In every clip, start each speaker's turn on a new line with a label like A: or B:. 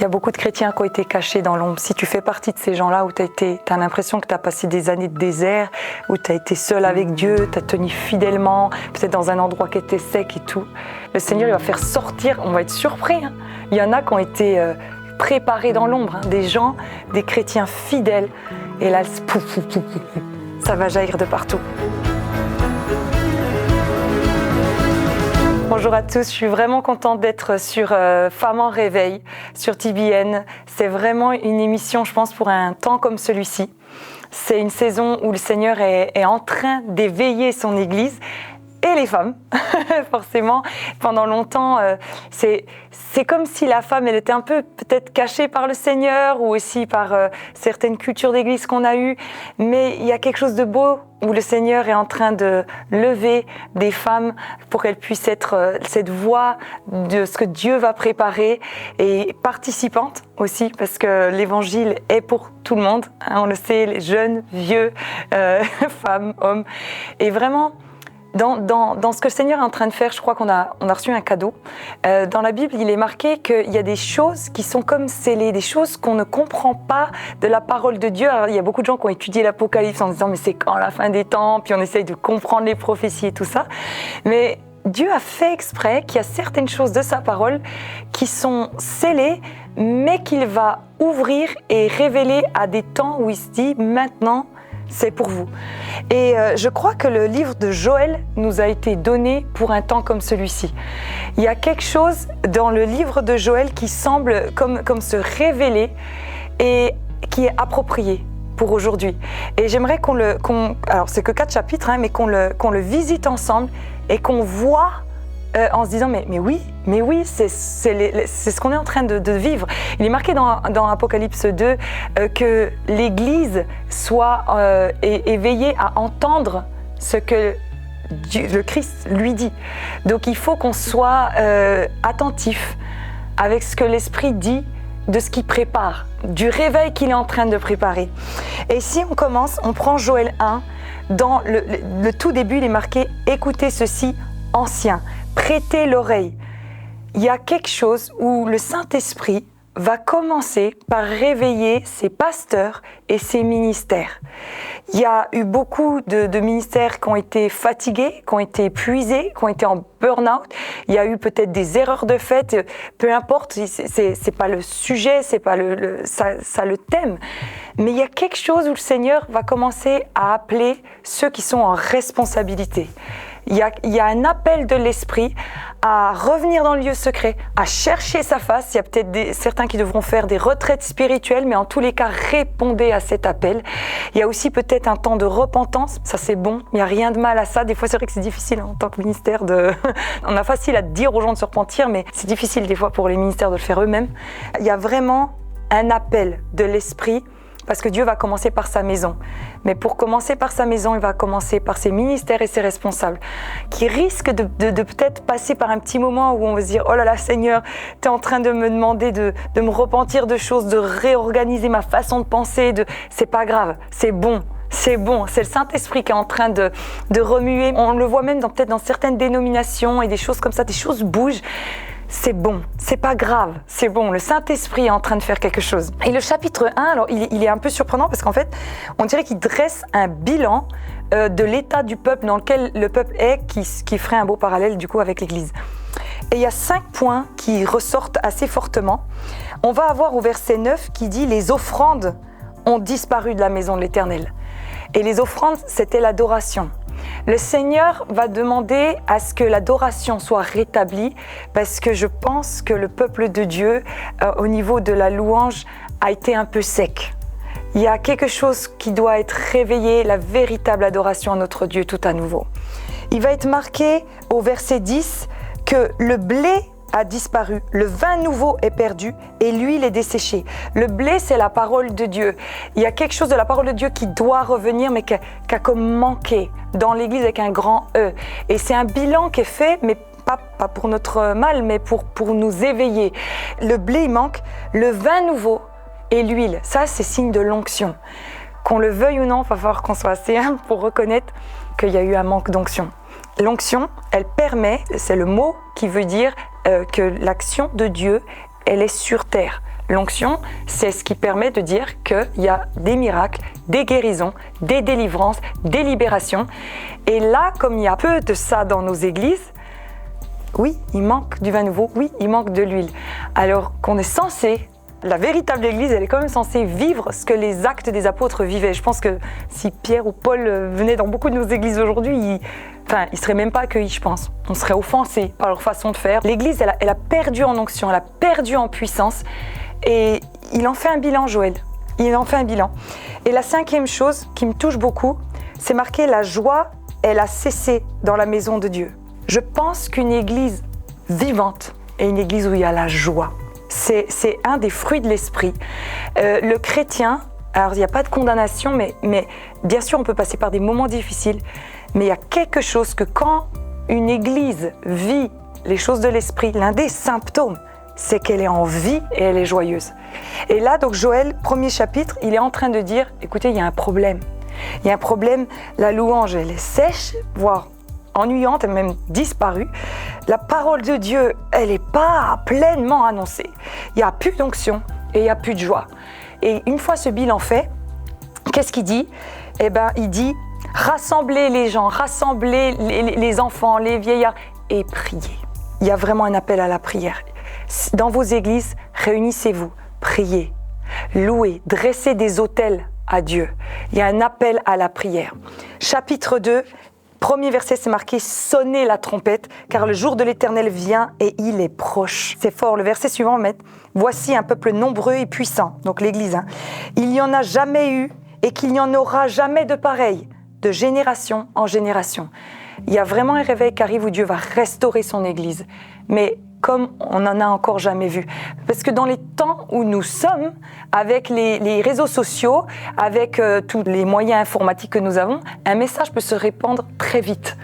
A: y a beaucoup de chrétiens qui ont été cachés dans l'ombre. Si tu fais partie de ces gens-là où tu as l'impression que tu as passé des années de désert, où tu as été seul avec Dieu, tu as tenu fidèlement, peut-être dans un endroit qui était sec et tout, le Seigneur il va faire sortir, on va être surpris. Hein. Il y en a qui ont été préparés dans l'ombre, hein, des gens, des chrétiens fidèles. Et là, ça va jaillir de partout. Bonjour à tous, je suis vraiment contente d'être sur Femmes en réveil, sur TBN. C'est vraiment une émission, je pense, pour un temps comme celui-ci. C'est une saison où le Seigneur est en train d'éveiller son Église et les femmes, forcément. Pendant longtemps, c'est comme si la femme, elle était un peu peut-être cachée par le Seigneur ou aussi par certaines cultures d'église qu'on a eues. Mais il y a quelque chose de beau où le Seigneur est en train de lever des femmes pour qu'elles puissent être cette voix de ce que Dieu va préparer et participantes aussi, parce que l'Évangile est pour tout le monde. Hein, on le sait, les jeunes, vieux, femmes, hommes. Et vraiment, dans ce que le Seigneur est en train de faire, je crois qu'on a reçu un cadeau. Dans la Bible, il est marqué qu'il y a des choses qui sont comme scellées, des choses qu'on ne comprend pas de la parole de Dieu. Alors, il y a beaucoup de gens qui ont étudié l'Apocalypse en disant « mais c'est quand la fin des temps ?» Puis on essaye de comprendre les prophéties et tout ça. Mais Dieu a fait exprès qu'il y a certaines choses de sa parole qui sont scellées, mais qu'il va ouvrir et révéler à des temps où il se dit « maintenant », c'est pour vous. Et je crois que le livre de Joël nous a été donné pour un temps comme celui-ci. Il y a quelque chose dans le livre de Joël qui semble comme se révéler et qui est approprié pour aujourd'hui. Et j'aimerais alors c'est que 4 chapitres, hein, mais qu'on le visite ensemble et qu'on voit en se disant mais oui, c'est ce qu'on est en train de vivre. Il est marqué dans Apocalypse 2 que l'Église soit éveillée à entendre ce que le Christ lui dit. Donc il faut qu'on soit attentif avec ce que l'Esprit dit, de ce qu'il prépare, du réveil qu'il est en train de préparer. Et si on commence, on prend Joël 1, dans le tout début, il est marqué « Écoutez ceci, anciens ». Prêtez l'oreille. Il y a quelque chose où le Saint-Esprit va commencer par réveiller ses pasteurs et ses ministères. Il y a eu beaucoup de ministères qui ont été fatigués, qui ont été épuisés, qui ont été en burn-out. Il y a eu peut-être des erreurs de fait, peu importe, c'est pas le sujet, c'est pas ça le thème. Mais il y a quelque chose où le Seigneur va commencer à appeler ceux qui sont en responsabilité. Il y a un appel de l'Esprit à revenir dans le lieu secret, à chercher sa face. Il y a peut-être certains qui devront faire des retraites spirituelles, mais en tous les cas, répondez à cet appel. Il y a aussi peut-être un temps de repentance. Ça, c'est bon. Il n'y a rien de mal à ça. Des fois, c'est vrai que c'est difficile en tant que ministère On a facile à dire aux gens de se repentir, mais c'est difficile des fois pour les ministères de le faire eux-mêmes. Il y a vraiment un appel de l'Esprit parce que Dieu va commencer par sa maison. Mais pour commencer par sa maison, il va commencer par ses ministères et ses responsables, qui risquent de peut-être passer par un petit moment où on va se dire « Oh là là, Seigneur, tu es en train de me demander de me repentir de choses, de réorganiser ma façon de penser. » C'est pas grave, c'est bon. C'est bon, c'est le Saint-Esprit qui est en train de remuer. On le voit même peut-être dans certaines dénominations et des choses comme ça, des choses bougent. C'est bon, c'est pas grave, c'est bon, le Saint-Esprit est en train de faire quelque chose. Et le chapitre 1, alors il est un peu surprenant parce qu'en fait, on dirait qu'il dresse un bilan de l'état du peuple dans lequel le peuple est, qui ferait un beau parallèle du coup avec l'Église. Et il y a 5 points qui ressortent assez fortement. On va avoir au verset 9 qui dit « Les offrandes ont disparu de la maison de l'Éternel ». Et les offrandes, c'était l'adoration. Le Seigneur va demander à ce que l'adoration soit rétablie parce que je pense que le peuple de Dieu, au niveau de la louange, a été un peu sec. Il y a quelque chose qui doit être réveillé, la véritable adoration à notre Dieu tout à nouveau. Il va être marqué au verset 10 que le blé a disparu, le vin nouveau est perdu et l'huile est desséchée. Le blé, c'est la parole de Dieu. Il y a quelque chose de la parole de Dieu qui doit revenir, mais qui a comme manqué dans l'Église avec un grand E. Et c'est un bilan qui est fait, mais pas pour notre mal, mais pour nous éveiller. Le blé, il manque, le vin nouveau et l'huile. Ça, c'est signe de l'onction. Qu'on le veuille ou non, il va falloir qu'on soit assez humble pour reconnaître qu'il y a eu un manque d'onction. L'onction, elle permet, c'est le mot qui veut dire que l'action de Dieu, elle est sur terre. L'onction, c'est ce qui permet de dire qu'il y a des miracles, des guérisons, des délivrances, des libérations. Et là, comme il y a peu de ça dans nos églises, oui, il manque du vin nouveau, oui, il manque de l'huile. Alors qu'on est censé, la véritable église, elle est quand même censée vivre ce que les actes des apôtres vivaient. Je pense que si Pierre ou Paul venaient dans beaucoup de nos églises aujourd'hui, ils ne seraient même pas accueillis, je pense. On serait offensés par leur façon de faire. L'église, elle a perdu en onction, elle a perdu en puissance. Et il en fait un bilan, Joël. Il en fait un bilan. Et la 5e chose qui me touche beaucoup, c'est marqué la joie, elle a cessé dans la maison de Dieu. Je pense qu'une église vivante est une église où il y a la joie. C'est un des fruits de l'esprit. Le chrétien, alors il n'y a pas de condamnation, mais bien sûr on peut passer par des moments difficiles, mais il y a quelque chose que quand une église vit les choses de l'esprit, l'un des symptômes, c'est qu'elle est en vie et elle est joyeuse. Et là, donc Joël, 1er chapitre, il est en train de dire, écoutez, il y a un problème. Il y a un problème, la louange, elle est sèche, voire ennuyante, elle a même disparu. La parole de Dieu, elle n'est pas pleinement annoncée. Il n'y a plus d'onction et il n'y a plus de joie. Et une fois ce bilan fait, qu'est-ce qu'il dit ? Eh bien, il dit, rassemblez les gens, rassemblez les enfants, les vieillards et priez. Il y a vraiment un appel à la prière. Dans vos églises, réunissez-vous, priez, louez, dressez des autels à Dieu. Il y a un appel à la prière. Chapitre 2, premier verset, c'est marqué « Sonnez la trompette, car le jour de l'Éternel vient et il est proche ». C'est fort. Le verset suivant, « Voici un peuple nombreux et puissant », donc l'Église. Il n'y en a jamais eu et qu'il n'y en aura jamais de pareil, de génération en génération. Il y a vraiment un réveil qui arrive où Dieu va restaurer son Église. Mais comme on n'en a encore jamais vu. Parce que dans les temps où nous sommes, avec les réseaux sociaux, avec tous les moyens informatiques que nous avons, un message peut se répandre très vite.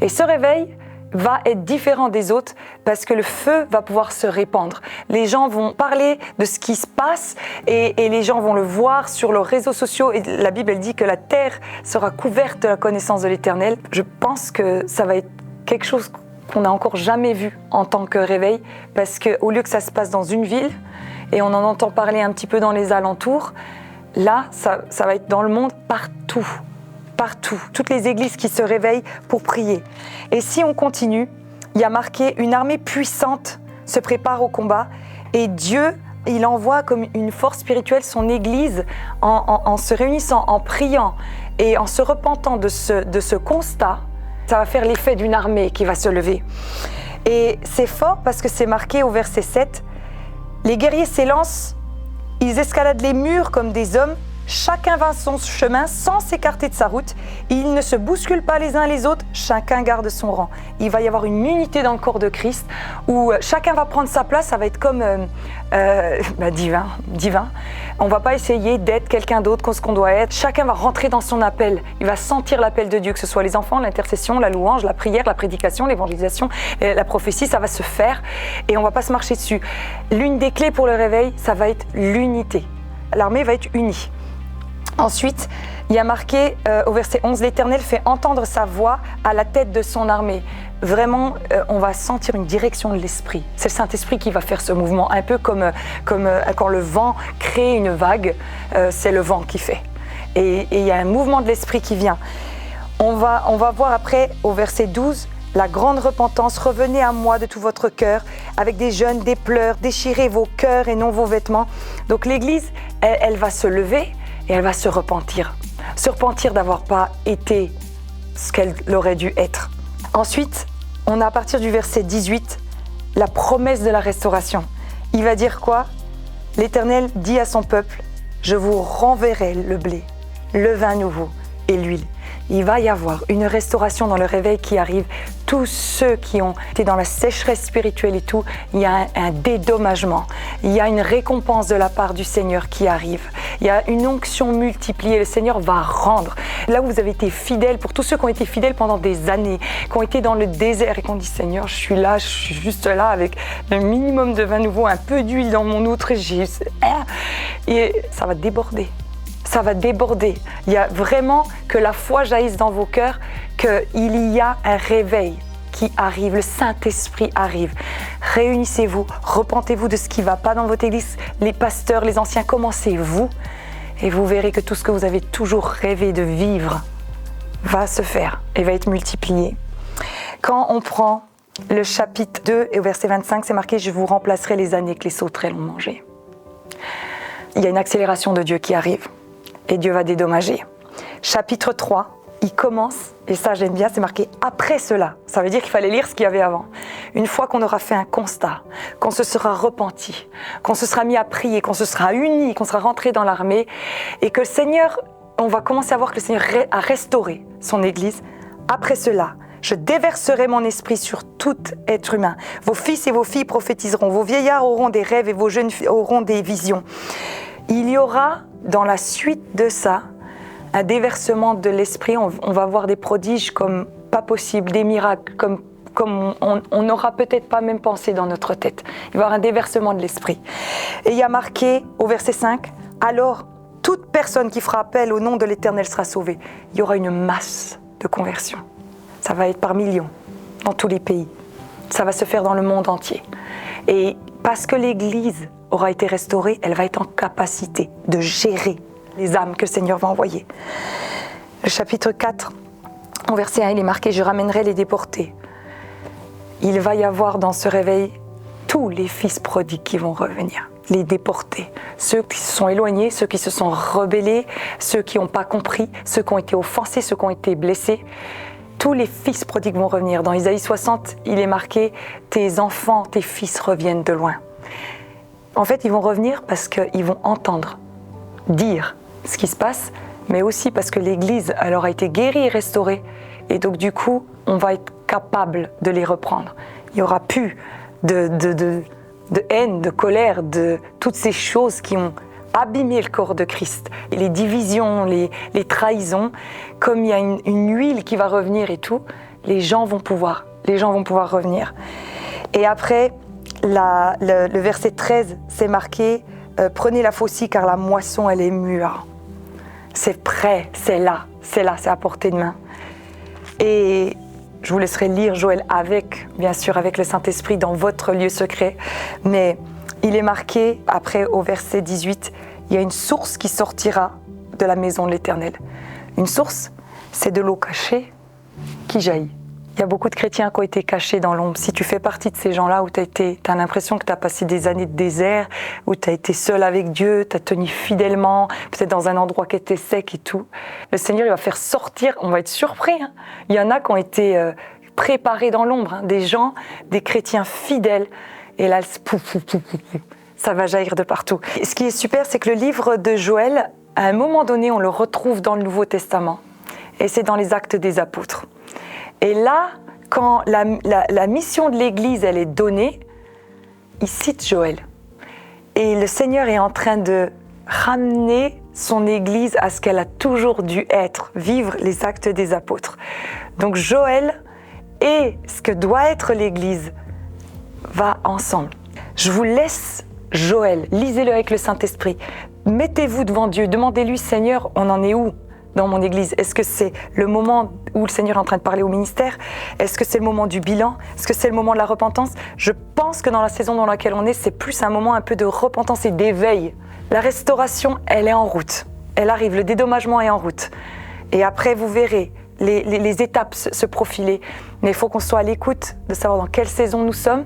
A: Et ce réveil va être différent des autres parce que le feu va pouvoir se répandre. Les gens vont parler de ce qui se passe et les gens vont le voir sur leurs réseaux sociaux. Et la Bible, elle dit que la terre sera couverte de la connaissance de l'Éternel. Je pense que ça va être quelque chose qu'on n'a encore jamais vu en tant que réveil, parce qu'au lieu que ça se passe dans une ville, et on en entend parler un petit peu dans les alentours, là, ça va être dans le monde partout, partout. Toutes les églises qui se réveillent pour prier. Et si on continue, il y a marqué « Une armée puissante se prépare au combat » et Dieu, il envoie comme une force spirituelle son église en se réunissant, en priant et en se repentant de ce constat. Ça va faire l'effet d'une armée qui va se lever. Et c'est fort parce que c'est marqué au verset 7. Les guerriers s'élancent, ils escaladent les murs comme des hommes, chacun va son chemin sans s'écarter de sa route. Ils ne se bousculent pas les uns les autres, chacun garde son rang. Il va y avoir une unité dans le corps de Christ où chacun va prendre sa place, ça va être comme divin. On ne va pas essayer d'être quelqu'un d'autre que ce qu'on doit être. Chacun va rentrer dans son appel. Il va sentir l'appel de Dieu, que ce soit les enfants, l'intercession, la louange, la prière, la prédication, l'évangélisation, la prophétie, ça va se faire et on ne va pas se marcher dessus. L'une des clés pour le réveil, ça va être l'unité. L'armée va être unie. Ensuite, il y a marqué au verset 11, « L'Éternel fait entendre sa voix à la tête de son armée ». Vraiment, on va sentir une direction de l'Esprit. C'est le Saint-Esprit qui va faire ce mouvement, un peu comme quand le vent crée une vague, c'est le vent qui fait. Et il y a un mouvement de l'Esprit qui vient. On va voir après, au verset 12, « La grande repentance, revenez à moi de tout votre cœur, avec des jeûnes, des pleurs, déchirez vos cœurs et non vos vêtements. » Donc l'Église, elle va se lever et elle va se repentir d'avoir pas été ce qu'elle aurait dû être. Ensuite, on a à partir du verset 18, la promesse de la restauration. Il va dire quoi ? L'Éternel dit à son peuple, « Je vous renverrai le blé, le vin nouveau et l'huile. » Il va y avoir une restauration dans le réveil qui arrive. Tous ceux qui ont été dans la sécheresse spirituelle et tout, il y a un dédommagement. Il y a une récompense de la part du Seigneur qui arrive. Il y a une onction multipliée. Le Seigneur va rendre. Là où vous avez été fidèles, pour tous ceux qui ont été fidèles pendant des années, qui ont été dans le désert et qui ont dit « Seigneur, je suis là, je suis juste là avec un minimum de vin nouveau, un peu d'huile dans mon outre. » Et ça va déborder. Ça va déborder. Il y a vraiment que la foi jaillisse dans vos cœurs, qu'il y a un réveil qui arrive, le Saint-Esprit arrive. Réunissez-vous, repentez-vous de ce qui ne va pas dans votre église. Les pasteurs, les anciens, commencez-vous et vous verrez que tout ce que vous avez toujours rêvé de vivre va se faire et va être multiplié. Quand on prend le chapitre 2 et au verset 25, c'est marqué « Je vous remplacerai les années que les sauterelles ont mangées ». Il y a une accélération de Dieu qui arrive et Dieu va dédommager. Chapitre 3, il commence, et ça j'aime bien, c'est marqué « Après cela ». Ça veut dire qu'il fallait lire ce qu'il y avait avant. Une fois qu'on aura fait un constat, qu'on se sera repenti, qu'on se sera mis à prier, qu'on se sera unis, qu'on sera rentré dans l'armée, et que le Seigneur, on va commencer à voir que le Seigneur a restauré son Église. Après cela, je déverserai mon esprit sur tout être humain. Vos fils et vos filles prophétiseront, vos vieillards auront des rêves et vos jeunes auront des visions. Il y aura, dans la suite de ça, un déversement de l'esprit. On va voir des prodiges comme pas possible, des miracles comme on n'aura peut-être pas même pensé dans notre tête. Il va y avoir un déversement de l'esprit. Et il y a marqué au verset 5, « Alors, toute personne qui fera appel au nom de l'Éternel sera sauvée. » Il y aura une masse de conversions. Ça va être par millions dans tous les pays. Ça va se faire dans le monde entier. Et parce que l'Église aura été restaurée, elle va être en capacité de gérer les âmes que le Seigneur va envoyer. Le chapitre 4, au verset 1, il est marqué « Je ramènerai les déportés ». Il va y avoir dans ce réveil tous les fils prodigues qui vont revenir, les déportés, ceux qui se sont éloignés, ceux qui se sont rebellés, ceux qui n'ont pas compris, ceux qui ont été offensés, ceux qui ont été blessés. Tous les fils prodigues vont revenir. Dans Isaïe 60, il est marqué « Tes enfants, tes fils reviennent de loin ». En fait, ils vont revenir parce qu'ils vont entendre, dire ce qui se passe, mais aussi parce que l'Église elle aura été guérie et restaurée. Et donc du coup, on va être capable de les reprendre. Il n'y aura plus de haine, de colère, de toutes ces choses qui ont abîmé le corps de Christ. Et les divisions, les trahisons, comme il y a une huile qui va revenir et tout, les gens vont pouvoir revenir. Et après, le verset 13, c'est marqué « Prenez la faucille car la moisson, elle est mûre ». C'est prêt, c'est là, c'est à portée de main. Et je vous laisserai lire Joël bien sûr, avec le Saint-Esprit dans votre lieu secret. Mais il est marqué, après au verset 18, il y a une source qui sortira de la maison de l'Éternel. Une source, c'est de l'eau cachée qui jaillit. Il y a beaucoup de chrétiens qui ont été cachés dans l'ombre. Si tu fais partie de ces gens-là où tu as l'impression que tu as passé des années de désert, où tu as été seul avec Dieu, tu as tenu fidèlement, peut-être dans un endroit qui était sec et tout, le Seigneur il va faire sortir, on va être surpris. Hein. Il y en a qui ont été préparés dans l'ombre, des gens, des chrétiens fidèles, et là, ça va jaillir de partout. Et ce qui est super, c'est que le livre de Joël, à un moment donné, on le retrouve dans le Nouveau Testament, et c'est dans les Actes des Apôtres. Et là, quand la mission de l'Église elle est donnée, il cite Joël. Et le Seigneur est en train de ramener son Église à ce qu'elle a toujours dû être, vivre les actes des apôtres. Donc Joël et ce que doit être l'Église va ensemble. Je vous laisse Joël, lisez-le avec le Saint-Esprit. Mettez-vous devant Dieu, demandez-lui, Seigneur, on en est où dans mon Église? Est-ce que c'est le moment où le Seigneur est en train de parler au ministère? Est-ce que c'est le moment du bilan? Est-ce que c'est le moment de la repentance? Je pense que dans la saison dans laquelle on est, c'est plus un moment un peu de repentance et d'éveil. La restauration, elle est en route. Elle arrive, le dédommagement est en route. Et après, vous verrez les étapes se profiler. Mais il faut qu'on soit à l'écoute de savoir dans quelle saison nous sommes,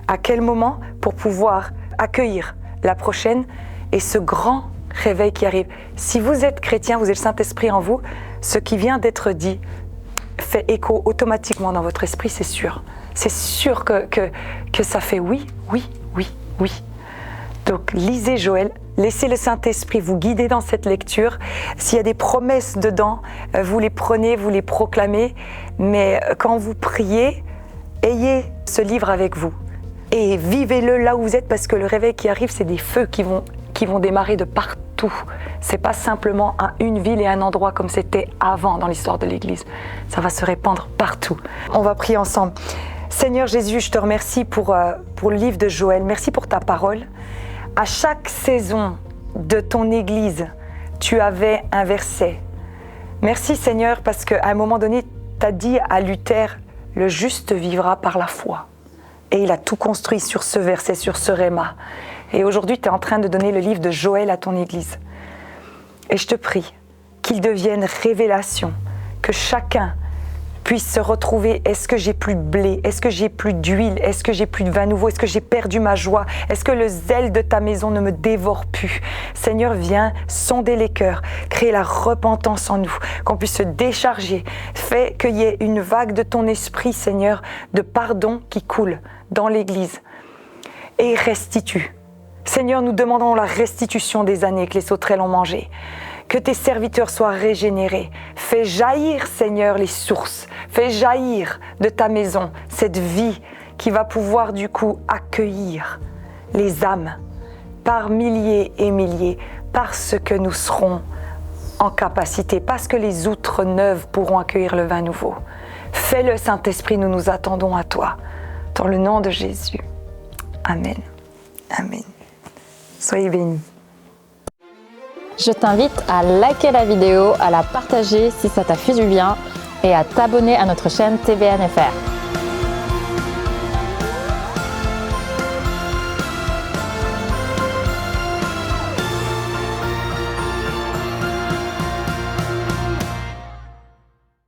A: à quel moment, pour pouvoir accueillir la prochaine et ce grand réveil qui arrive. Si vous êtes chrétien, vous avez le Saint-Esprit en vous, ce qui vient d'être dit fait écho automatiquement dans votre esprit, c'est sûr. C'est sûr que ça fait oui, oui, oui, oui. Donc lisez Joël, laissez le Saint-Esprit vous guider dans cette lecture. S'il y a des promesses dedans, vous les prenez, vous les proclamez, mais quand vous priez, ayez ce livre avec vous et vivez-le là où vous êtes, parce que le réveil qui arrive, c'est des feux qui vont démarrer de partout. C'est pas simplement une ville et un endroit comme c'était avant dans l'histoire de l'Église. Ça va se répandre partout. On va prier ensemble. Seigneur Jésus, je te remercie pour le livre de Joël. Merci pour ta parole. À chaque saison de ton Église, tu avais un verset. Merci Seigneur, parce qu'à un moment donné, tu as dit à Luther le juste vivra par la foi. Et il a tout construit sur ce verset, sur ce réma. Et aujourd'hui, tu es en train de donner le livre de Joël à ton église. Et je te prie qu'il devienne révélation, que chacun puisse se retrouver. Est-ce que j'ai plus de blé? Est-ce que j'ai plus d'huile? Est-ce que j'ai plus de vin nouveau? Est-ce que j'ai perdu ma joie? Est-ce que le zèle de ta maison ne me dévore plus? Seigneur, viens sonder les cœurs, créer la repentance en nous, qu'on puisse se décharger. Fais qu'il y ait une vague de ton esprit, Seigneur, de pardon qui coule dans l'Église. Et restitue. Seigneur, nous demandons la restitution des années que les sauterelles ont mangées. Que tes serviteurs soient régénérés. Fais jaillir, Seigneur, les sources. Fais jaillir de ta maison cette vie qui va pouvoir du coup accueillir les âmes par milliers et milliers parce que nous serons en capacité, parce que les outres neuves pourront accueillir le vin nouveau. Fais-le, Saint-Esprit, nous nous attendons à toi. Dans le nom de Jésus. Amen. Amen. Soyez bénis.
B: Je t'invite à liker la vidéo, à la partager si ça t'a fait du bien et à t'abonner à notre chaîne TBNFR.